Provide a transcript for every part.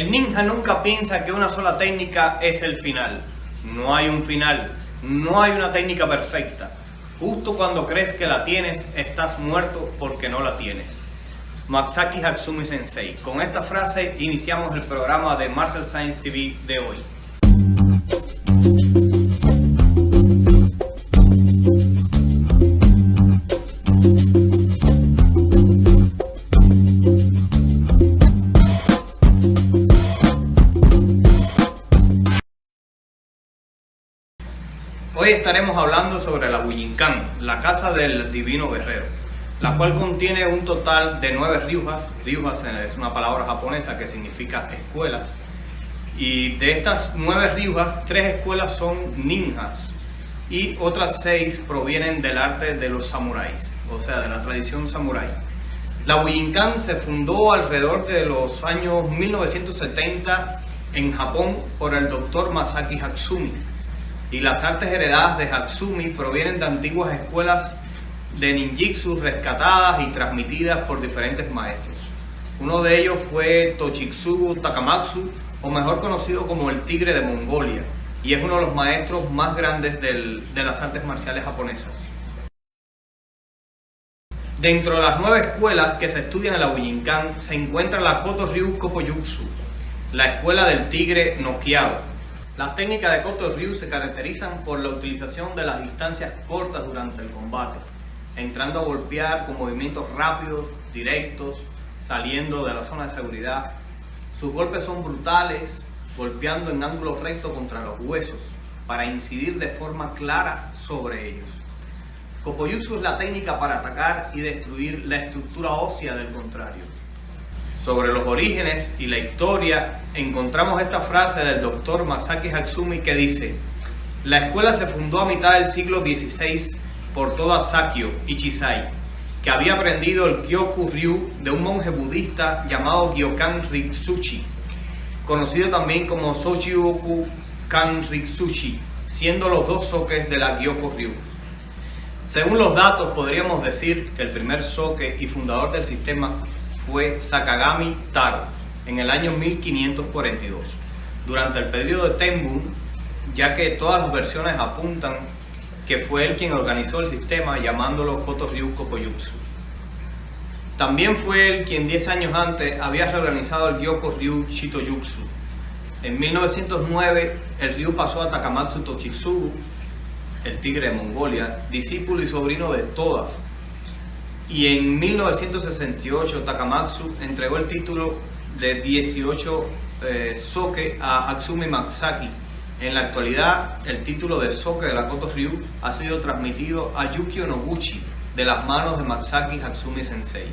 El ninja nunca piensa que una sola técnica es el final. No hay un final, no hay una técnica perfecta. Justo cuando crees que la tienes, estás muerto porque no la tienes. Masaaki Hatsumi Sensei. Con esta frase iniciamos el programa de Martial Science TV de hoy. Hoy estaremos hablando sobre la Bujinkan, la casa del divino guerrero, la cual contiene un total de 9 ryujas. Ryujas es una palabra japonesa que significa escuelas. Y de estas 9 ryujas, 3 escuelas son ninjas y otras 6 provienen del arte de los samuráis, o sea, de la tradición samurái. La Bujinkan se fundó alrededor de los años 1970 en Japón por el doctor Masaaki Hatsumi. Y las artes heredadas de Hatsumi provienen de antiguas escuelas de ninjitsu rescatadas y transmitidas por diferentes maestros. Uno de ellos fue Toshitsugu Takamatsu, o mejor conocido como el Tigre de Mongolia, y es uno de los maestros más grandes de las artes marciales japonesas. Dentro de las 9 escuelas que se estudian en la Bujinkan se encuentra la Kotō-ryū koppōjutsu, la escuela del tigre noqueado. Las técnicas de Kotō-ryū se caracterizan por la utilización de las distancias cortas durante el combate, entrando a golpear con movimientos rápidos, directos, saliendo de la zona de seguridad. Sus golpes son brutales, golpeando en ángulo recto contra los huesos, para incidir de forma clara sobre ellos. Koppōjutsu es la técnica para atacar y destruir la estructura ósea del contrario. Sobre los orígenes y la historia, encontramos esta frase del doctor Masaaki Hatsumi que dice: la escuela se fundó a mitad del siglo XVI por Toda Sakyo Ichisai, que había aprendido el Gyokko-ryū de un monje budista llamado Gyokkan-ryū, conocido también como Shōjōku-kan-ryū, siendo los 2 sōkes de la Gyokko-ryū. Según los datos, podríamos decir que el primer sōke y fundador del sistema fue Sakagami Tarō en el año 1542, durante el período de Tenbun, ya que todas las versiones apuntan que fue él quien organizó el sistema llamándolo Kotō-ryū koppōjutsu. También fue él quien 10 años antes había reorganizado el Gyokko-ryū Shito-jutsu. En 1909 el ryu pasó a Takamatsu Toshitsugu, el tigre de Mongolia, discípulo y sobrino de Toda. Y en 1968 Takamatsu entregó el título de 18 sōke a Hatsumi Masaaki. En la actualidad, el título de sōke de la Kotō-ryū ha sido transmitido a Yukio Noguchi de las manos de Masaaki Hatsumi Sensei.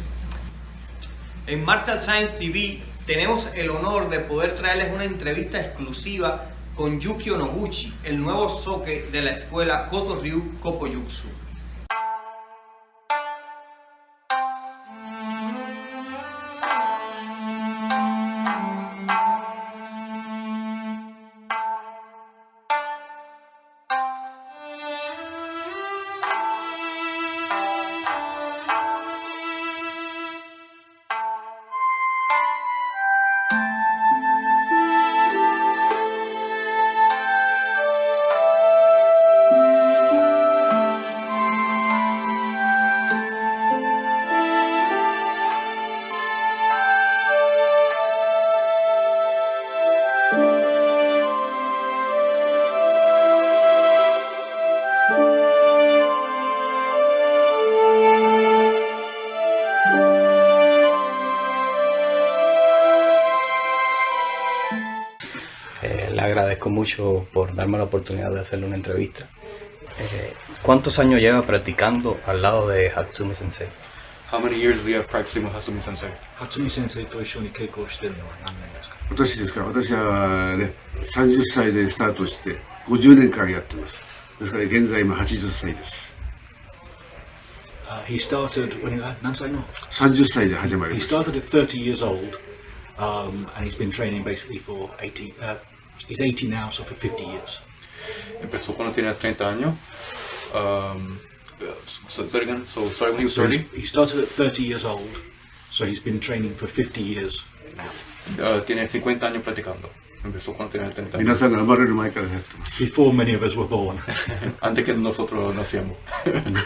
En Martial Science TV tenemos el honor de poder traerles una entrevista exclusiva con Yukio Noguchi, el nuevo sōke de la escuela Kotō-ryū koppōjutsu. Le agradezco mucho por darme la oportunidad de hacerle una entrevista. ¿Cuántos años lleva practicando al lado de Hatsumi Sensei? How many years do you have practicing with Hatsumi Sensei? 初見先生と一緒に稽古をしてるのは何年ですか？私ですから、私はね、30歳でスタートして50年間やってます。ですから現在今80歳です。He started when he 何歳の30歳で始まり He ました。 started at 30 years old, and he's been training basically for 80. He's 80 now, so for 50 years. Empezó cuando tenía 30 años. So started when he was 30. He started at 30 years old, so he's been training for 50 years now. tiene 50 años practicando. Empezó cuando tenía 30 años. 皆さんが生まれる前からやってます。 Before many of us were born. Antes que nosotros nacíamos.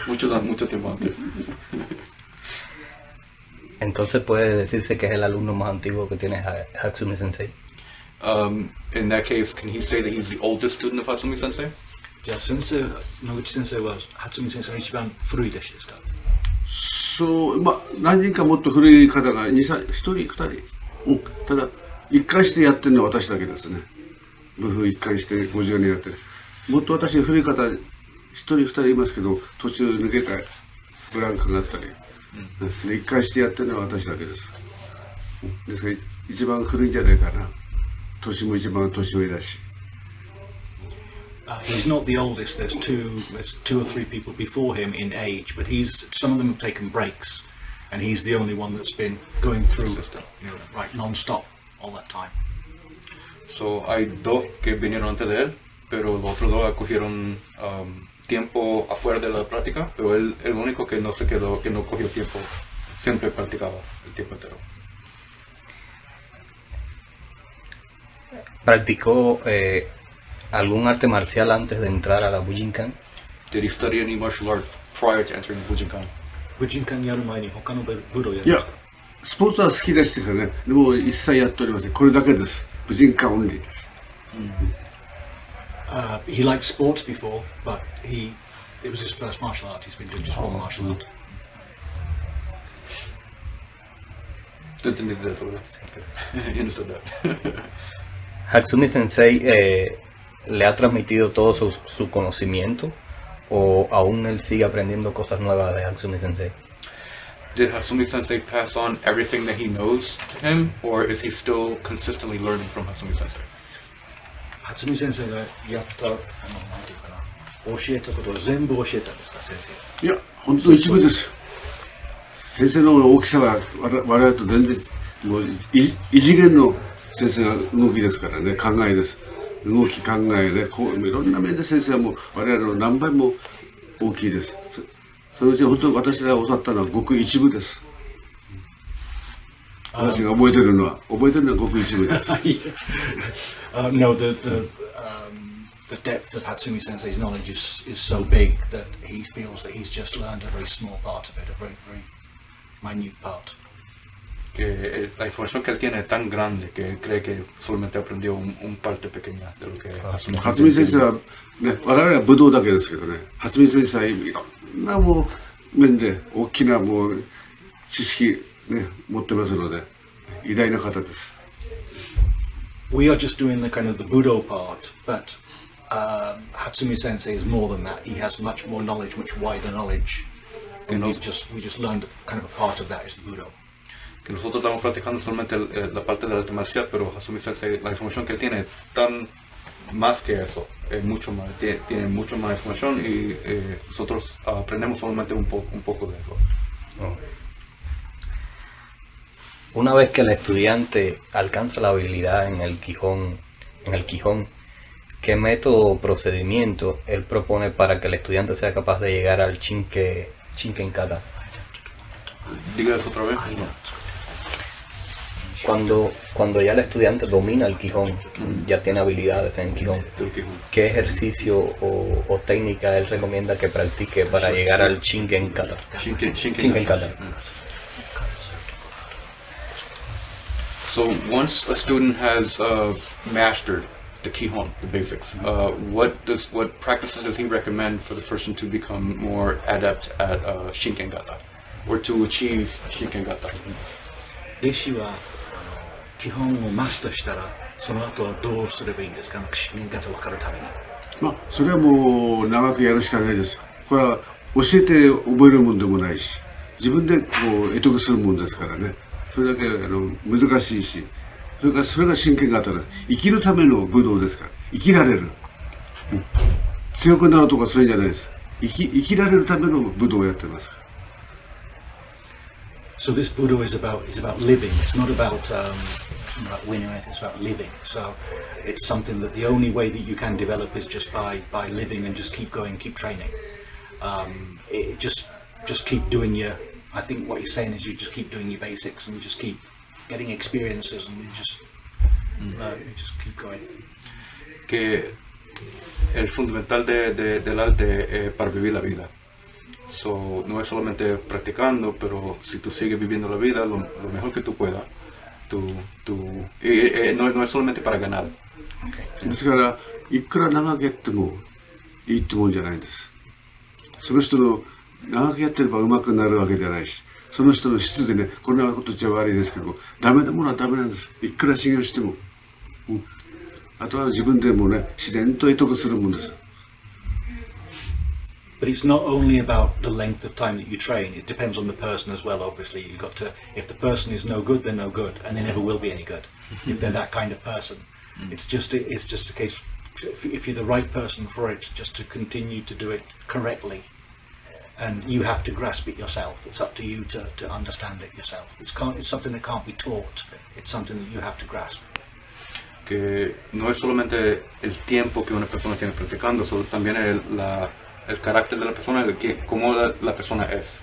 mucho tiempo antes. Entonces puede decirse que es el alumno más antiguo que tiene Hatsumi Sensei. In that case, can he say that he's the oldest student of Hatsumi Sensei? じゃあ先生、野口先生は初見先生の一番古い弟子ですか？そう、まあ、何人かもっと古い方が1人、2人。ただ、一貫してやってるのは私だけですね。部風一貫して50年やってる。もっと私古い方、1人、2人いますけど、途中抜けたブランクがあったり、で一貫してやってるのは私だけです。ですから、一番古いんじゃないかな。年も一番年上だし。He's not the oldest. There's two or three people before him in age, but some of them have taken breaks, and he's the only one that's been going through, right, non-stop all that time. So hay dos que vinieron antes de él, pero los otros dos cogieron tiempo afuera de la práctica, pero él el único que no se quedó, que no cogió tiempo, siempre practicaba el tiempo entero. ¿Practicó algún arte marcial antes de entrar a la Bujinkan? Did he study any martial art prior to entering the Bujinkan? 武人館にやる前に他の武道やいやりますか？、スポーツは好きでしたからね。でも一切やっておりません。これだけです。武人館オンリーです。He liked sports before, but it was his first martial art. He's been doing just one martial art. ¿Tú entendiste eso, verdad? He understood that. ¿Hatsumi Sensei le ha transmitido todo su conocimiento o aún él sigue aprendiendo cosas nuevas de Hatsumi Sensei? Did Hatsumi Sensei pass on everything that he knows to him, or is he still consistently learning from Hatsumi Sensei? 初見先生がやったなんていうかな、教えたことを全部教えたんですか、先生？いや、本当の一部です。先生の大きさは我々と全然もう異次元の先生の動きですからね、考えです。動き考えでこういろんな面で先生はもう我々の何倍も大きいです。そのうち本当に私が教わったのはごく一部です。私が覚えてるのはごく一部です。No, the depth of Hatsumi Sensei's knowledge is so big that he feels that he's just learned a very small part of it, a very, very minute part. Que la información que él tiene es tan grande que él cree que solamente aprendió un parte pequeña de lo que Hatsumi Sensei はね、我々は武道だけですけどね、Hatsumi Senseiはいろんなもう面で大きなもう知識ね持ってますので偉大な方です。We are just doing the kind of the Budo part, but Hatsumi Sensei is more than that. He has much more knowledge, much wider knowledge, and we just learned kind of a part of that is the Budo. Que nosotros estamos practicando solamente la parte del arte marcial, pero Hatsumi Sensei, la información que él tiene es tan más que eso, es mucho más, tiene mucho más información y nosotros aprendemos solamente un poco de eso. Oh. Una vez que el estudiante alcanza la habilidad en el Quijón, ¿qué método o procedimiento él propone para que el estudiante sea capaz de llegar al Shinken Kata? Diga eso otra vez. Cuando ya el estudiante domina el Quijón, ya tiene habilidades en el Quijón, ¿qué ejercicio o técnica él recomienda que practique para llegar al Shinken Kata? Shinken Kata. So once a student has mastered the Kihon, the basics, what practices does he recommend for the person to become more adept at Shinkengata, or to achieve Shinkengata? 弟子は基本をマスターしたらその後はどうすればいいんですか、人間方分かるために。まあそれはもう長くやるしかないです。これは教えて覚えるもんでもないし、自分でこう得得するもんですからね。それだけ難しいし、それが真剣型です。生きるための武道ですから、生きられる、強くなるとかそういうんじゃないです。生きられるための武道をやってますから。So this Budo is about living. It's not about winning or anything. It's about living. So it's something that the only way that you can develop is just by living and just keep going, keep training. Just keep doing your. I think what he's saying is you just keep doing your basics and just keep getting experiences, and you just keep going. Que el fundamental del arte es para vivir la vida. So, no es solamente practicando, pero si tú sigues viviendo la vida lo mejor que tú puedas, no es solamente para ganar. ですからいくら長くやってもいいってもんじゃないんです。その人の長くやってれば上手くなるわけじゃないし、その人の質でね、こんなこと言っちゃ悪いですけども、ダメなものはダメなんです。いくら修行しても、あとは自分でもね、自然と得得するもんです。 But it's not only about the length of time that you train. It depends on the person as well. Obviously, you've got to. If the person is no good, they're no good, and they never will be any good. If they're that kind of person, it's just a case. If you're the right person for it, just to continue to do it correctly, and you have to grasp it yourself. It's up to you to understand it yourself. It's something that can't be taught. It's something that you have to grasp. Que no es solamente el tiempo que una persona tiene practicando, sino también el carácter de la persona, cómo la persona es.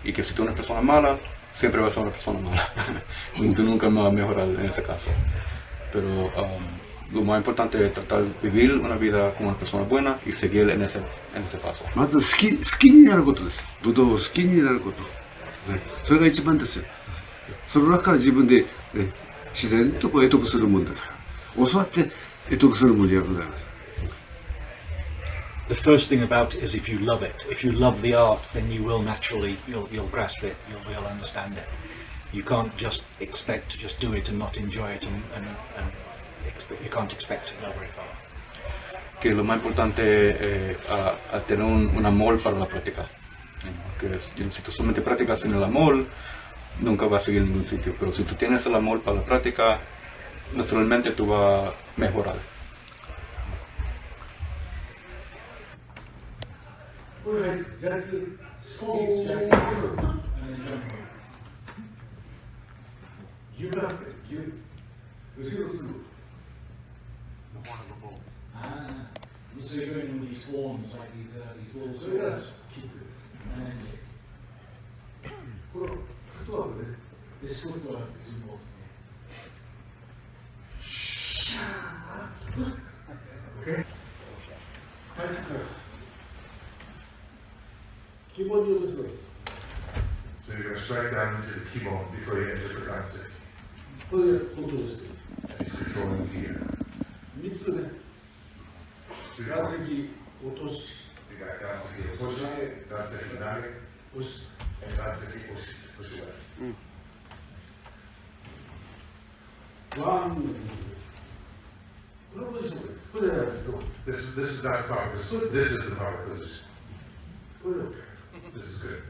Y que si tú eres una persona mala, siempre vas a ser una persona mala. Y tú nunca vas a mejorar en ese caso. Pero lo más importante es tratar de vivir una vida como una persona buena y seguir en ese paso. まず好きになることです。武道を好きになること。ね、それが一番ですよ。その中から自分で、ね、自然とこう得得するもんですから。教わって得得するもんじゃございます。 The first thing about it is if you love it. If you love the art, then you will naturally, you'll grasp it, you'll understand it. You can't just expect to just do it and not enjoy it, and you can't expect to go very far. Que lo más importante es tener un amor para la práctica. Que si tú solamente practicas sin el amor, nunca vas a seguir en ningún sitio. Pero si tú tienes el amor para la práctica, naturalmente tú vas a mejorar. これはいじゃなくそう牛が牛後ろすぐ So you're going with these horns like these wolves. それがキックです。このフットワークね。 This footwork is important. シャー OK はいつきます。 基本に落とします。 So you're going to strike down into the keyboard before you enter for dancing. これでコントロールしてる。 He's controlling here. 3つね。 2岩 points. 石落とし You got dancing push, dancing nage, 押し and dancing push away. ワンこのポジションでこれでやると This is not the proper position. This is the proper position. これで OK This is good.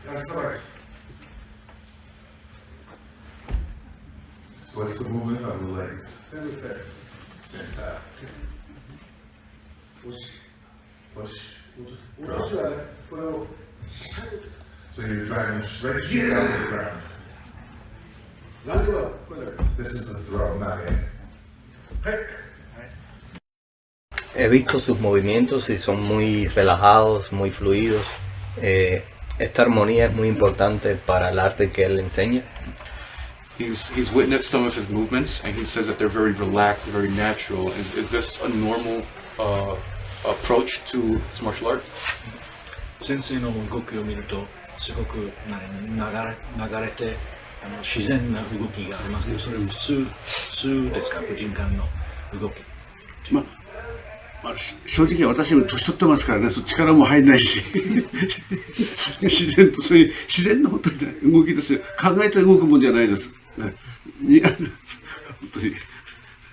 That's right. So what's the movement of the legs? Same step. Same style. 押し Push. 落としはねこれを So you're driving straight down to the ground. 何はこれだけ This is the throw, nage. はい He visto sus movimientos y son muy relajados, muy fluidos. Esta armonía es muy importante para el arte que él enseña. He's witnessed some of his movements, and he says that they're very relaxed, very natural. Is this a normal approach to his martial art? 先生の動きを見るとすごく流れて自然な動きがありますけど、それ普通ですか、個人間の動き。まあ、正直私も年取ってますからね、そ力も入んないし自然とそういう自然の本当に、ね、動きですよ。考えて動くもんじゃないです。ね、本当に。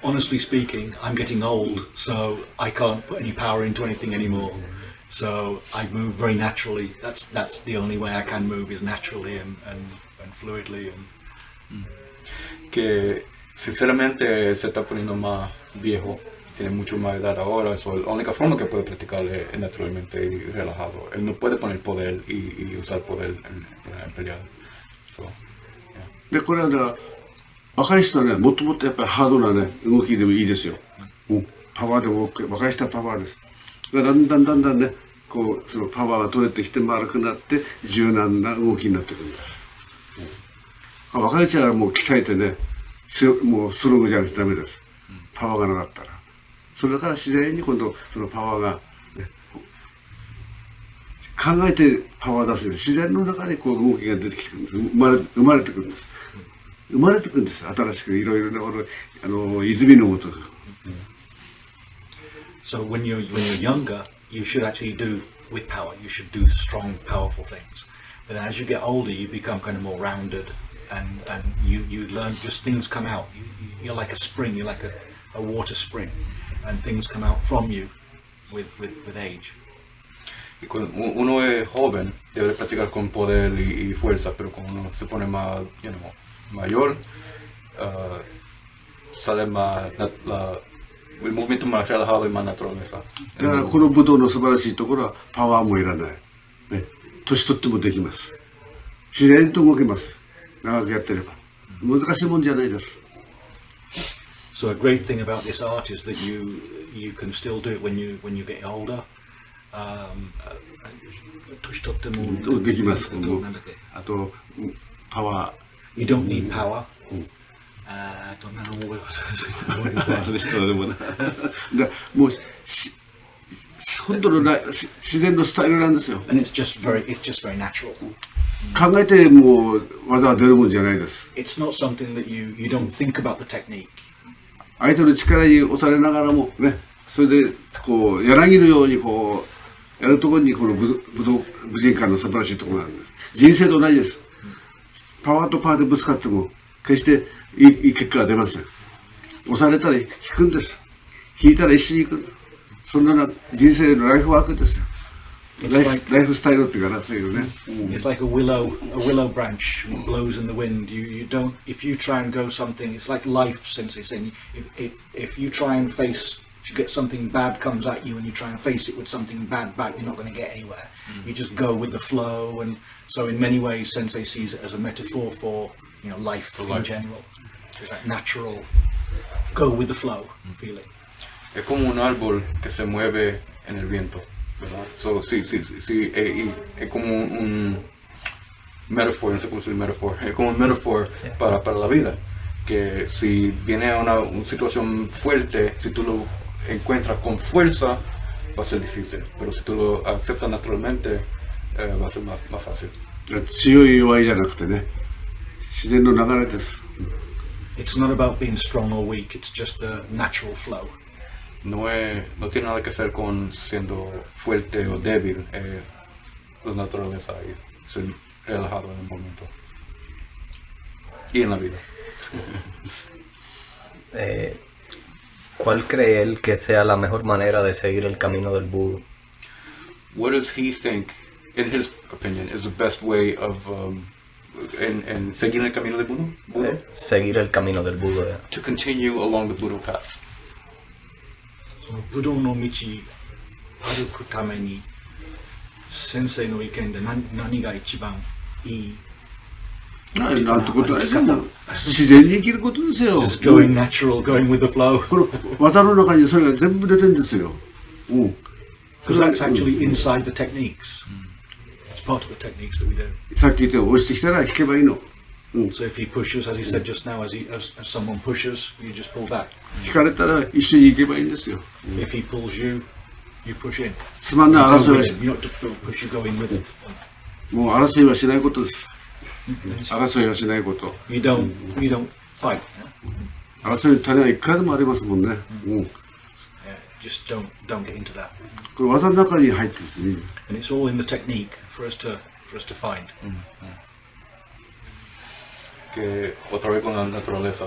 Honestly speaking, I'm getting old, so I can't put any power into anything anymore. So I move very naturally. That's the only way I can move is naturally and fluidly. Que sinceramente se está poniendo más viejo, tiene mucho más edad ahora, so la única forma que puede practicar es naturalmente y relajado. Él no puede poner poder y usar poder en pelear. So, yeah. でこれはだから若い人はね、もっともっとやっぱりハードなね動きでもいいですよ。パワーでも OK、若い人はパワーです。だんだんね、こうそのパワーが取れてきて丸くなって柔軟な動きになってくるんです。若いうちはもう鍛えてね、もうストロングじゃないとダメです。パワーがなかったら。それから自然に今度そのパワーが、ね、考えてパワー出すんです。自然の中でこう動きが出てきてくるんです。生まれてくるんです。生まれてくるんです。新しくいろいろな泉のごとく。So when you're younger, you should actually do with power. You should do strong, powerful things. But then as you get older, you become kind of more rounded, and you learn just things come out. You're like a spring. You're like a water spring, and things come out from you with age. Y cuando uno es joven, debe practicar con poder y fuerza, pero cuando uno se pone más, mayor, sale más el movimiento más relajado y más naturaleza. だからこの武道の素晴らしいところはパワーもいらない。ね、年取ってもできます。自然と動けます。長くやってれば。難しいもんじゃないです。So a great thing about this art is that you can still do it when you get older. 年取ってもできます。あとパワー。You don't need power. もう本当の自然のスタイルなんですよ。And it's just very natural. 考えてもう技が出るもんじゃないです。It's not something that you don't think about the technique. 相手の力に押されながらもね、それでこう柳のようにこうやるところにこの武人館の素晴らしいところなんです。人生と同じです。パワーとパワーでぶつかっても決していい結果が出ません。押されたら引くんです。引いたら一緒に行くんです。そんな人生のライフワークですよ。ライフスタイルっていうかな、そういうね。It's like a willow branch blows in the wind. You don't, if you try and go something, it's like life, Sensei saying, if you try and face, if you get something bad comes at you and you try and face it with something bad back, you're not going to get anywhere. You just go with the flow, and so in many ways, Sensei sees it as a metaphor for life in general. It's like natural, go with the flow feeling. Es como un árbol que se mueve en el viento, ¿verdad? So, sí, es como un metaphor, no sé cómo decir metaphor, es como un metaphor para la vida, que si viene una situación fuerte, si tú lo encuentras con fuerza, va a ser difícil, pero si tú lo aceptas naturalmente, va a ser más fácil. 強い弱いじゃなくてね、自然の流れです。It's not about being strong or weak, it's just the natural flow. No tiene nada que hacer con siendo fuerte o débil, la naturaleza y ser relajado en el momento y en la vida. ¿Cuál cree él que sea la mejor manera de seguir el camino del Budo? What does he think, in his opinion, is the best way of en seguir el camino del Budo? Seguir el camino del Budo. To continue along the Buddha path. 武道の道歩くために先生の意見で何が一番いい？なんてことないですよ。自然に生きることですよ。Just going natural, going with the flow. この技の中にそれが全部出てるんですよ。Because that's actually inside the techniques. It's part of the techniques that we do. さっき言ったように押してきたら引けばいいの。So if he pushes, as he said just now, as someone pushes, you just pull back. 引かれたら一緒に行けばいいんですよ。If he pulls you, you push in. つまんない争いはYou don't push, you go in with it. もう争いはしないことです。争いはしないこと。You don't fight. 争いの種はいくらでもありますもんね。Just don't get into that. これ技の中に入ってるんですね。And it's all in the technique for us to find. Que otra vez con la naturaleza,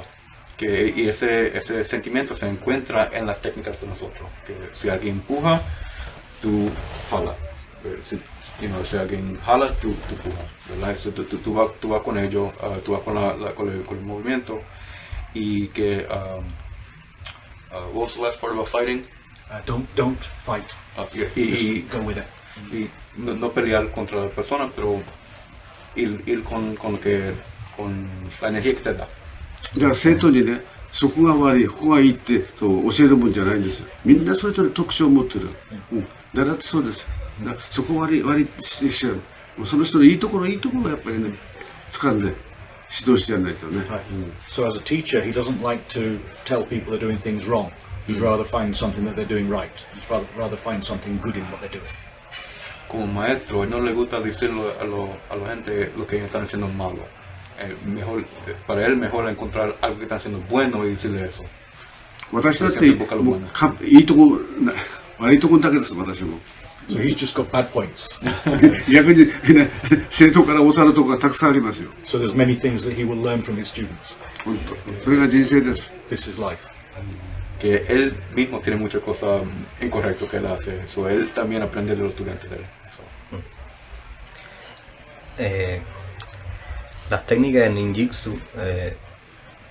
y ese sentimiento se encuentra en las técnicas de nosotros, que si alguien empuja, tú jala, si alguien jala, tú empujas, ¿verdad? Tú vas con ello, tú vas con el movimiento, y que what was the last part about fighting? Don't fight. Just go with it. Y no pelear contra la persona, pero ir con la energía que te da. だから生徒にね、そこが悪い、ここがいいってそう教えるもんじゃないんですよ。みんなそれぞれ特徴を持ってる。誰だってそうです。そこ割りしちゃう。もうその人のいいところをやっぱりね掴んで指導してやらないとね。So as a teacher, he doesn't like to tell people they're doing things wrong. He'd rather find something that they're doing right. He'd rather find something good in what they're doing. Como maestro, no le gusta decirlo a la gente lo que están haciendo malo. Para él mejor encontrar algo que están haciendo bueno y decirle eso. 私だってもういいとこ悪いとこだけです私も。So he's just got bad points. 逆に生徒から教わるとこがたくさんありますよ。So there's many things that he will learn from his students. 本当。それが人生です。This is life. Que él mismo tiene muchas cosas incorrectas que él hace. So él también aprende de los estudiantes de él. Las técnicas de ninjutsu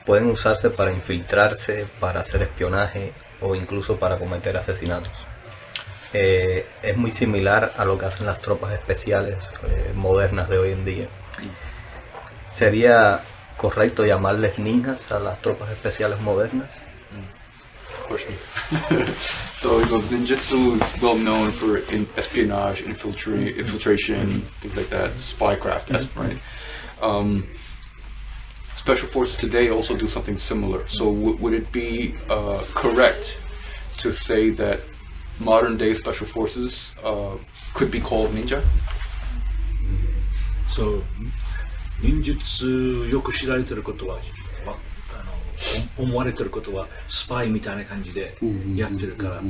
pueden usarse para infiltrarse, para hacer espionaje o incluso para cometer asesinatos. Es muy similar a lo que hacen las tropas especiales modernas de hoy en día. ¿Sería correcto llamarles ninjas a las tropas especiales modernas? So ninjutsu is well known for espionage, infiltration, things like that, spycraft, right? Special forces today also do something similar. So would it be correct to say that modern day special forces could be called ninja? So 忍術よく知られてることは思われてることはスパイみたいな感じでやってるから、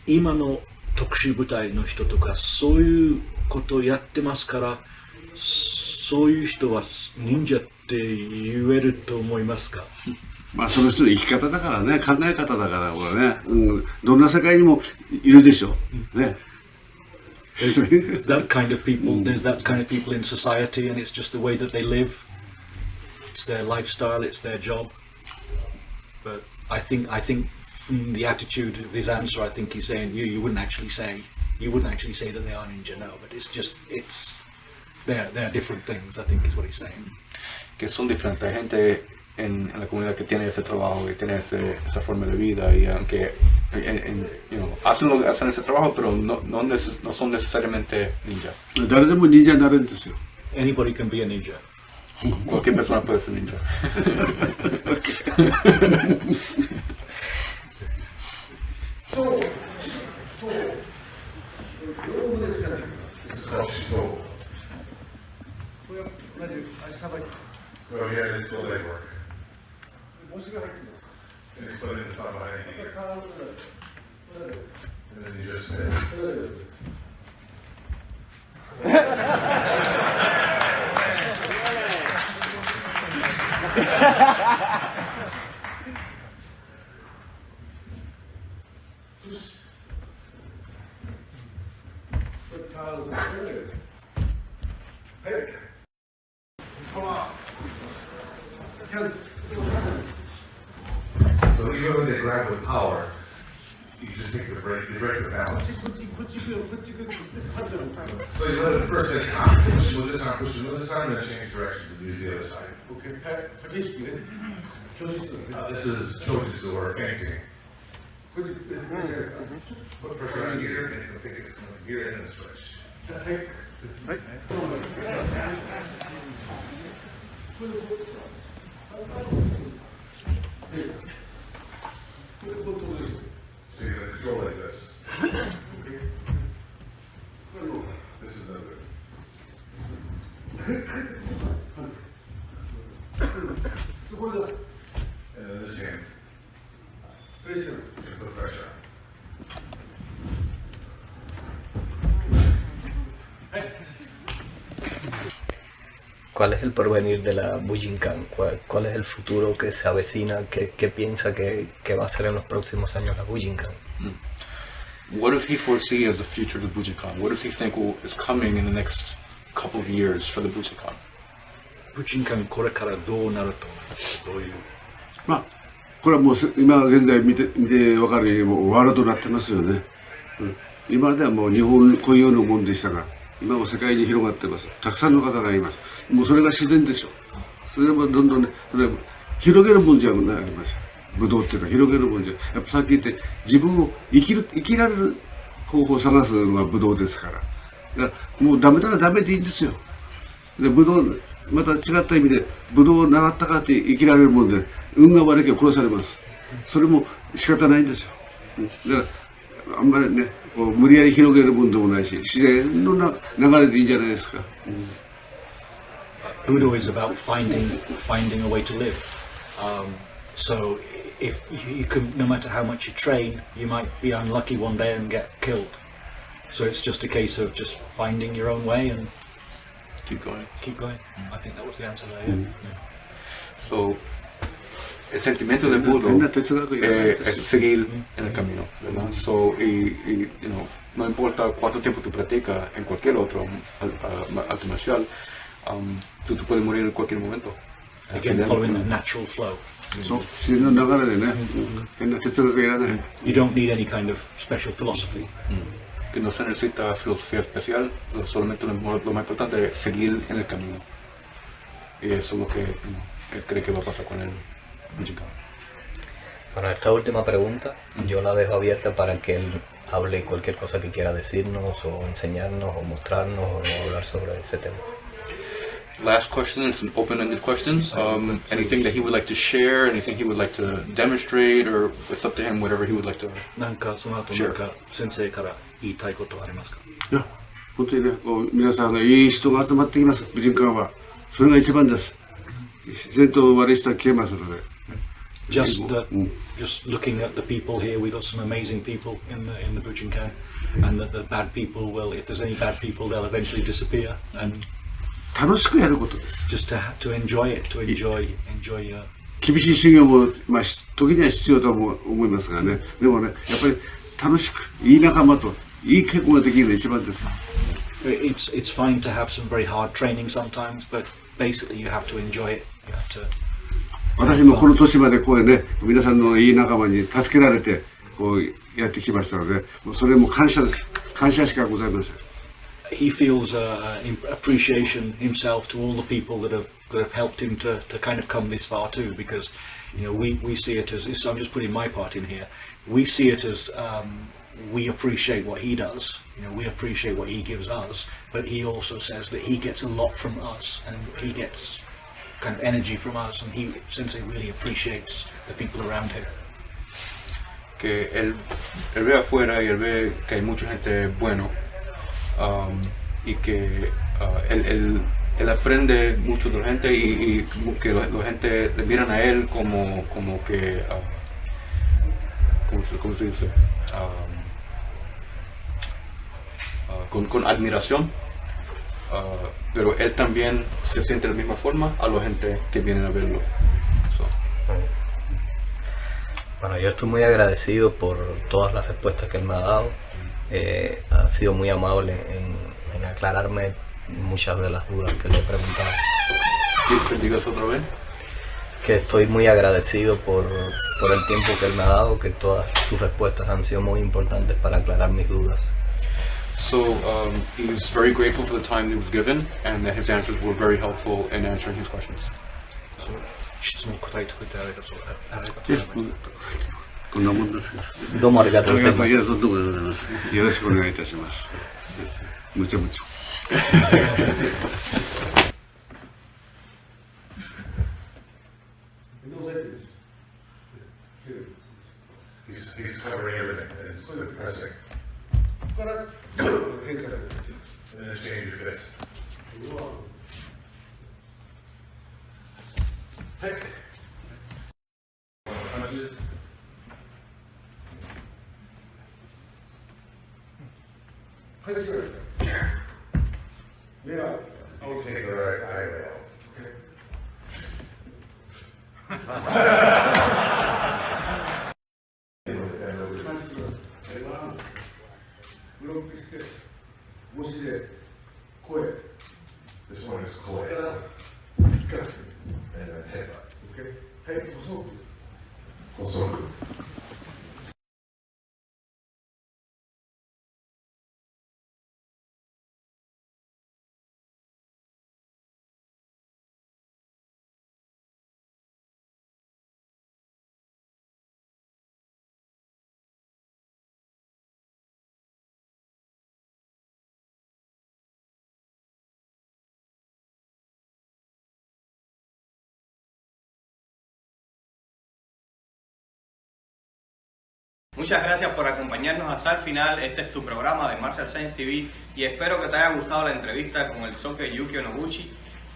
今の特殊部隊の人とかそういうことをやってますから、そういう人は忍者って言えると思いますか？まあその人の生き方だからね、考え方だからこれね、どんな世界にもいるでしょうね。That kind of people, there's that kind of people in society, and it's just the way that they live. It's their lifestyle, it's their job. But I think from the attitude of this answer, I think he's saying you wouldn't actually say that they are ninja, no. But they're different things. I think is what he's saying. Que son diferentes. Hay gente en la comunidad que tiene ese trabajo, que tiene esa forma de vida y aunque hacen ese trabajo, pero no son necesariamente ninja. 誰でも忍者になれるんですよ。 Anybody can be a ninja. Cualquier persona puede ser ninja. So yeah, it's all leg work. And you put it in the front behind you. And then you just sit. So even when they grab with power, you just take the break, you break the balance. So you let it first say, I'm pushing with this arm, pushing with this arm, then change directions and use the other side. This is koppōjutsu or fainting. Put pressure on gear, and you'll think it's coming from gear and then switch. So you're going to control like this. This is another. And then this hand. You put pressure on. ¿Cuál es el porvenir de la Bujinkan? ¿Cuál es el futuro que se avecina? ¿Qué piensa que va a ser en los próximos años la Bujinkan? What does he foresee as the future of the Bujinkan? What does he think is coming in the next couple of years for the Bujinkan? Bujinkan これからどうなると思います？どういう？まあこれはもう今現在見て分かるようにもうワールドになってますよね。今まではもう日本固有のもんでしたが、今も世界に広がってます。たくさんの方がいます。もうそれが自然でしょう。それでもどんどんね、広げるもんじゃなります。武道っていうのは広げるもんじゃ。やっぱさっき言って自分を生きられる方法を探すのがブドウですから。だからもうダメならダメでいいんですよ。でブドウまた違った意味でブドウを習ったからって生きられるもんで運が悪いけど殺されます。それも仕方ないんですよ。だからあんまりねこう無理やり広げるもんでもないし自然の流れでいいんじゃないですか。Budo is about finding a way to live. So if you can, no matter how much you train, you might be unlucky one day and get killed. So it's just a case of just finding your own way and Keep going. keep going. I think that was the answer there. Yeah. So, el sentimiento de Budo 変な哲学いらないですよ。 es seguir en el camino, ¿verdad? So, you know, no importa cuánto tiempo tú practicas en cualquier otro arte marcial, tú te puedes morir en cualquier momento. Again, following the natural flow. そう自然の流れでね、変な哲学いらない。 You don't need any kind of special philosophy. Que no se necesita filosofía especial, solamente lo más importante es seguir en el camino. Y eso es lo que él cree que va a pasar con el mexicano. Bueno, esta última pregunta yo la dejo abierta para que él hable cualquier cosa que quiera decirnos o enseñarnos o mostrarnos o hablar sobre ese tema. Last question, it's an open-ended question. Anything that he would like to share, anything he would like to demonstrate, or it's up to him, whatever he would like to. なんかその後なんか先生から言いたいことはありますか？いや本当にねこう皆さんがいい人が集まってきます武人館はそれが一番です。自然と悪い人は消えますので。Just looking at the people here, we got some amazing people in the Bujinkan, and that the bad people will, if there's any bad people, they'll eventually disappear. And 楽しくやることです。 just to enjoy it, to enjoy. 厳しい修行も、まあ、時には必要とも思いますがね。でもね、やっぱり楽しく、いい仲間と、いい稽古ができるのが一番です。It's fine to have some very hard training sometimes, but basically you have to enjoy it. You have to. 私もこの年までこうね、皆さんのいい仲間に助けられて、こうやってきましたので、もうそれも感謝です。感謝しかございません。He feels appreciation himself to all the people that have helped him to kind of come this far too, because you know we see it as, I'm just putting my part in here, we see it as we appreciate what he does, you know, we appreciate what he gives us, but he also says that he gets a lot from us and he gets kind of energy from us, and he Sensei really appreciates the people around him. Que él ve afuera y él ve que hay mucha gente bueno. Y que él aprende mucho de la gente y que la gente le miran a él como que ¿cómo se dice? Con admiración, pero él también se siente de la misma forma a la gente que vienen a verlo. Bueno, yo estoy muy agradecido por todas las respuestas que él me ha dado. Ha sido muy amable en aclararme muchas de las dudas que le he preguntado. ¿Te digas otra vez? Que estoy muy agradecido por el tiempo que él me ha dado, que todas sus respuestas han sido muy importantes para aclarar mis dudas. So he's very grateful for the time he was given, and that his answers were very helpful in answering his questions. 質問答えてくれてありがとうございました。こんなもんですけど。どうもありがとうございます。いや、とんでもございません。よろしくお願いいたします。むちゃむちゃ。He's covering everything, and it's depressing. And then change your fist. Punches. Yeah, I'll take the right eyebrow. This one is koi. And then headbutt. Okay. Kosoku. Muchas gracias por acompañarnos hasta el final. Este es tu programa de Martial Science TV y espero que te haya gustado la entrevista con el Soke Yukio Noguchi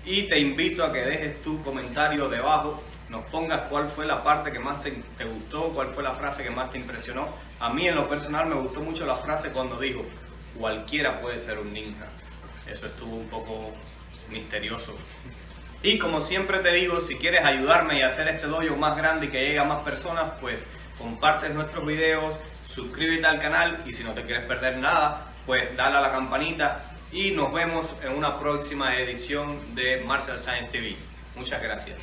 y te invito a que dejes tu comentario debajo, nos pongas cuál fue la parte que más te gustó, cuál fue la frase que más te impresionó. A mí en lo personal me gustó mucho la frase cuando dijo, cualquiera puede ser un ninja. Eso estuvo un poco misterioso. Y como siempre te digo, si quieres ayudarme y hacer este dojo más grande y que llegue a más personas, pues compartes nuestros videos, suscríbete al canal y si no te quieres perder nada, pues dale a la campanita y nos vemos en una próxima edición de Martial Science TV. Muchas gracias.